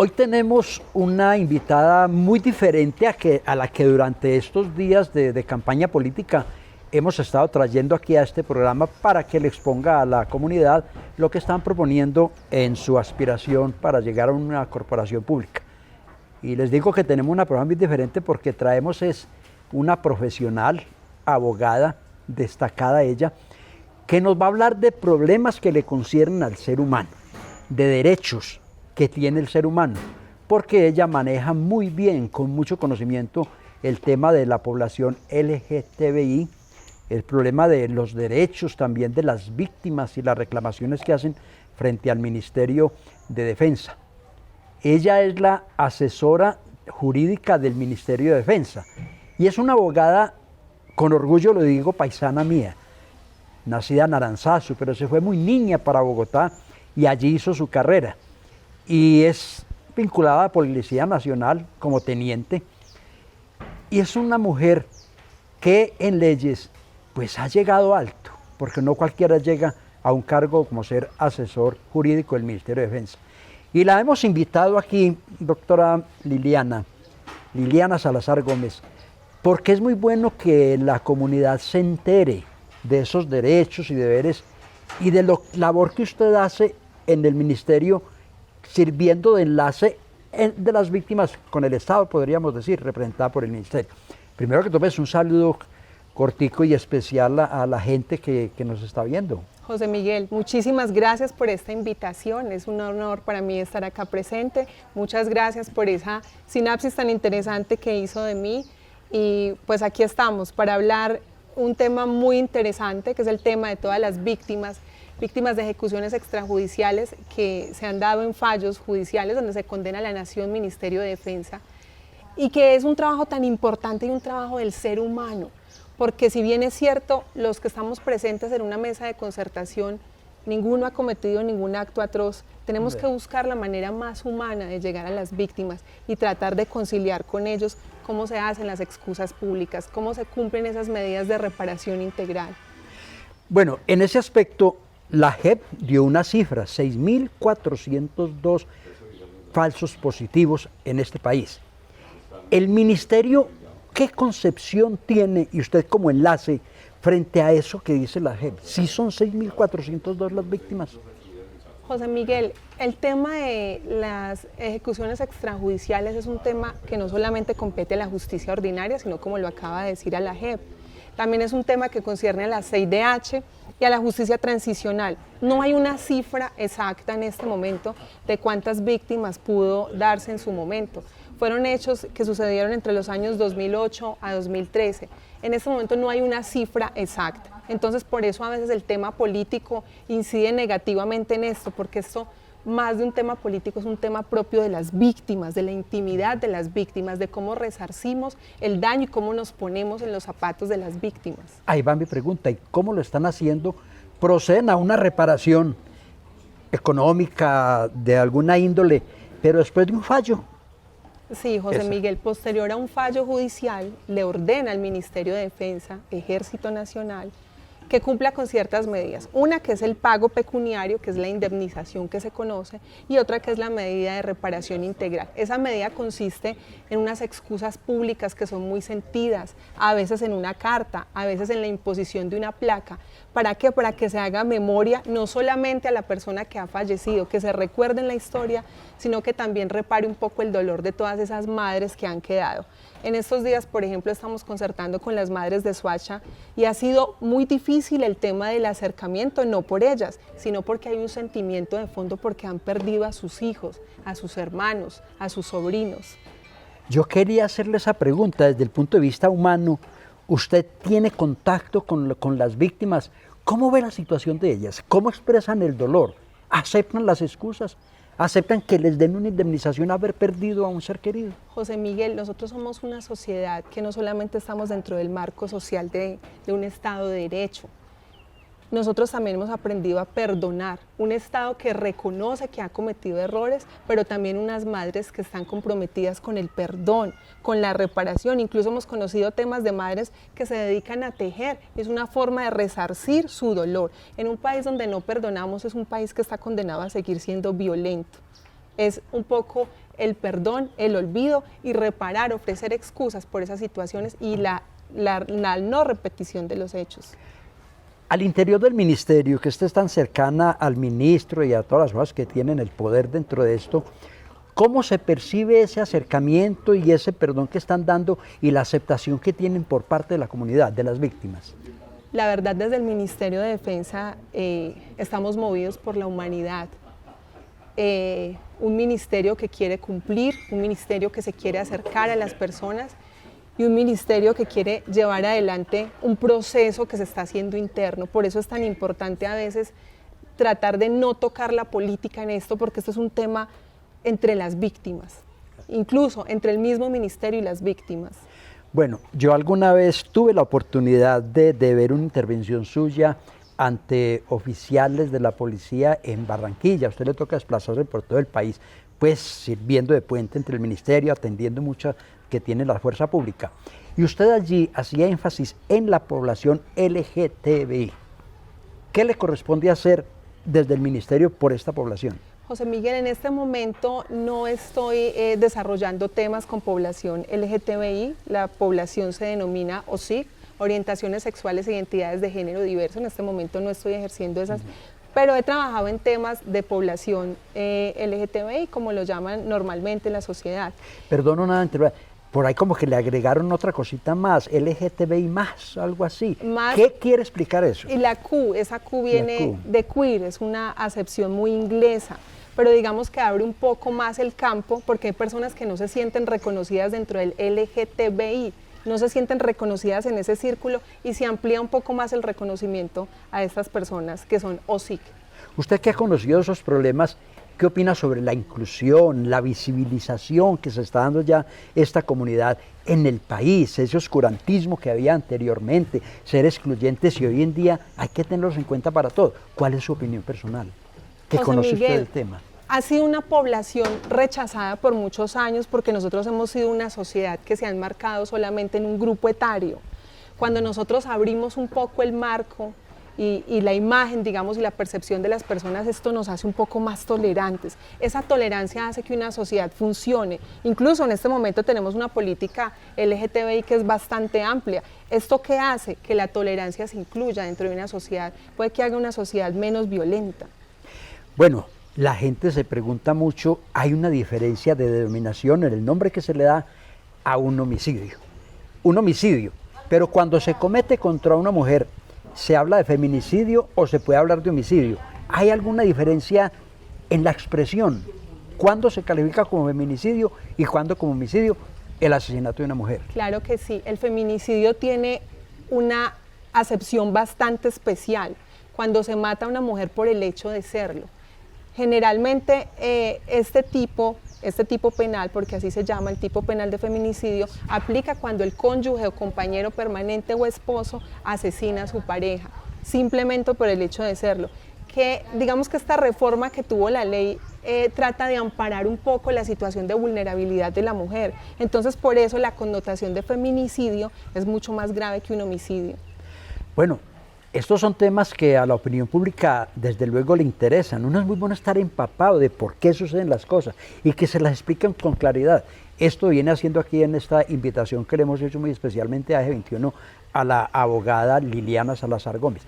Hoy tenemos una invitada muy diferente a la que durante estos días de campaña política hemos estado trayendo aquí a este programa para que le exponga a la comunidad lo que están proponiendo en su aspiración para llegar a una corporación pública. Y les digo que tenemos una programa muy diferente porque traemos es una profesional, abogada, destacada ella, que nos va a hablar de problemas que le conciernen al ser humano, de derechos que tiene el ser humano, porque ella maneja muy bien, con mucho conocimiento, el tema de la población LGTBI, el problema de los derechos también de las víctimas y las reclamaciones que hacen frente al Ministerio de Defensa. Ella es la asesora jurídica del Ministerio de Defensa y es una abogada, con orgullo lo digo, paisana mía, nacida en Aranzazu, pero se fue muy niña para Bogotá y allí hizo su carrera. Y es vinculada a la Policía Nacional como teniente, y es una mujer que en leyes pues ha llegado alto, porque no cualquiera llega a un cargo como ser asesor jurídico del Ministerio de Defensa. Y la hemos invitado aquí, doctora Liliana Salazar Gómez, porque es muy bueno que la comunidad se entere de esos derechos y deberes y de la labor que usted hace en el Ministerio, sirviendo de enlace de las víctimas con el Estado, podríamos decir, representada por el Ministerio. Primero que todo, es un saludo cortico y especial a la gente que nos está viendo. José Miguel, muchísimas gracias por esta invitación, es un honor para mí estar acá presente. Muchas gracias por esa sinapsis tan interesante que hizo de mí, y pues aquí estamos para hablar un tema muy interesante, que es el tema de todas las víctimas de ejecuciones extrajudiciales que se han dado en fallos judiciales donde se condena a la nación, Ministerio de Defensa, y que es un trabajo tan importante y un trabajo del ser humano, porque si bien es cierto, los que estamos presentes en una mesa de concertación, ninguno ha cometido ningún acto atroz, tenemos que buscar la manera más humana de llegar a las víctimas y tratar de conciliar con ellos cómo se hacen las excusas públicas, cómo se cumplen esas medidas de reparación integral. Bueno, en ese aspecto, la JEP dio una cifra, 6.402 falsos positivos en este país. El Ministerio, ¿qué concepción tiene, y usted como enlace, frente a eso que dice la JEP? ¿Sí son 6.402 las víctimas? José Miguel, el tema de las ejecuciones extrajudiciales es un tema que no solamente compete a la justicia ordinaria, sino, como lo acaba de decir, a la JEP. También es un tema que concierne a la CIDH y a la justicia transicional. No hay una cifra exacta en este momento de cuántas víctimas pudo darse en su momento. Fueron hechos que sucedieron entre los años 2008 a 2013. En este momento no hay una cifra exacta. Entonces, por eso a veces el tema político incide negativamente en esto, porque esto, más de un tema político, es un tema propio de las víctimas, de la intimidad de las víctimas, de cómo resarcimos el daño y cómo nos ponemos en los zapatos de las víctimas. Ahí va mi pregunta, ¿y cómo lo están haciendo? ¿Proceden a una reparación económica de alguna índole, pero después de un fallo? Sí, José Miguel, posterior a un fallo judicial, le ordena al Ministerio de Defensa, Ejército Nacional, que cumpla con ciertas medidas. Una que es el pago pecuniario, que es la indemnización que se conoce, y otra que es la medida de reparación integral. Esa medida consiste en unas excusas públicas que son muy sentidas, a veces en una carta, a veces en la imposición de una placa. ¿Para qué? Para que se haga memoria no solamente a la persona que ha fallecido, que se recuerde en la historia, sino que también repare un poco el dolor de todas esas madres que han quedado. En estos días, por ejemplo, estamos concertando con las madres de Soacha y ha sido muy difícil el tema del acercamiento, no por ellas, sino porque hay un sentimiento de fondo porque han perdido a sus hijos, a sus hermanos, a sus sobrinos. Yo quería hacerle esa pregunta desde el punto de vista humano. ¿Usted tiene contacto con las víctimas? ¿Cómo ve la situación de ellas? ¿Cómo expresan el dolor? ¿Aceptan las excusas? ¿Aceptan que les den una indemnización haber perdido a un ser querido? José Miguel, nosotros somos una sociedad que no solamente estamos dentro del marco social de un Estado de Derecho. Nosotros también hemos aprendido a perdonar, un Estado que reconoce que ha cometido errores, pero también unas madres que están comprometidas con el perdón, con la reparación. Incluso hemos conocido temas de madres que se dedican a tejer, es una forma de resarcir su dolor. En un país donde no perdonamos, es un país que está condenado a seguir siendo violento. Es un poco el perdón, el olvido y reparar, ofrecer excusas por esas situaciones y la no repetición de los hechos. Al interior del ministerio, que usted es tan cercana al ministro y a todas las cosas que tienen el poder dentro de esto, ¿cómo se percibe ese acercamiento y ese perdón que están dando y la aceptación que tienen por parte de la comunidad, de las víctimas? La verdad, desde el Ministerio de Defensa estamos movidos por la humanidad. Un ministerio que quiere cumplir, un ministerio que se quiere acercar a las personas y un ministerio que quiere llevar adelante un proceso que se está haciendo interno. Por eso es tan importante a veces tratar de no tocar la política en esto, porque esto es un tema entre las víctimas, incluso entre el mismo ministerio y las víctimas. Bueno, yo alguna vez tuve la oportunidad de ver una intervención suya ante oficiales de la policía en Barranquilla. A usted le toca desplazarse por todo el país, pues sirviendo de puente entre el ministerio, atendiendo muchas que tiene la fuerza pública. Y usted allí hacía énfasis en la población LGTBI. ¿Qué le corresponde hacer desde el ministerio por esta población? José Miguel, en este momento no estoy desarrollando temas con población LGTBI, la población se denomina OSIG, Orientaciones Sexuales e Identidades de Género Diverso, en este momento no estoy ejerciendo esas, pero he trabajado en temas de población LGTBI, como lo llaman normalmente en la sociedad. Perdón, por ahí como que le agregaron otra cosita más, LGTBI más, algo así. ¿Qué quiere explicar eso? Y la Q, esa Q viene de queer, es una acepción muy inglesa, pero digamos que abre un poco más el campo porque hay personas que no se sienten reconocidas dentro del LGTBI, no se sienten reconocidas en ese círculo y se amplía un poco más el reconocimiento a estas personas que son OSIC. Usted que ha conocido esos problemas, ¿qué opina sobre la inclusión, la visibilización que se está dando ya esta comunidad en el país, ese oscurantismo que había anteriormente, ser excluyentes y hoy en día hay que tenerlos en cuenta para todo? ¿Cuál es su opinión personal? ¿Qué conoce usted del tema? Ha sido una población rechazada por muchos años porque nosotros hemos sido una sociedad que se ha enmarcado solamente en un grupo etario. Cuando nosotros abrimos un poco el marco y la imagen, digamos, y la percepción de las personas, esto nos hace un poco más tolerantes. Esa tolerancia hace que una sociedad funcione. Incluso en este momento tenemos una política LGTBI que es bastante amplia. ¿Esto qué hace? Que la tolerancia se incluya dentro de una sociedad, puede que haga una sociedad menos violenta. Bueno, la gente se pregunta mucho, hay una diferencia de denominación en el nombre que se le da a un homicidio. Un homicidio, pero cuando se comete contra una mujer, ¿se habla de feminicidio o se puede hablar de homicidio? ¿Hay alguna diferencia en la expresión? ¿Cuándo se califica como feminicidio y cuándo como homicidio el asesinato de una mujer? Claro que sí, el feminicidio tiene una acepción bastante especial, cuando se mata a una mujer por el hecho de serlo. Generalmente este tipo penal, porque así se llama, el tipo penal de feminicidio, aplica cuando el cónyuge o compañero permanente o esposo asesina a su pareja, simplemente por el hecho de serlo. Que digamos que esta reforma que tuvo la ley trata de amparar un poco la situación de vulnerabilidad de la mujer. Entonces por eso la connotación de feminicidio es mucho más grave que un homicidio. Bueno, estos son temas que a la opinión pública desde luego le interesan. Uno es muy bueno estar empapado de por qué suceden las cosas y que se las expliquen con claridad. Esto viene haciendo aquí en esta invitación que le hemos hecho muy especialmente a Eje 21 a la abogada Liliana Salazar Gómez.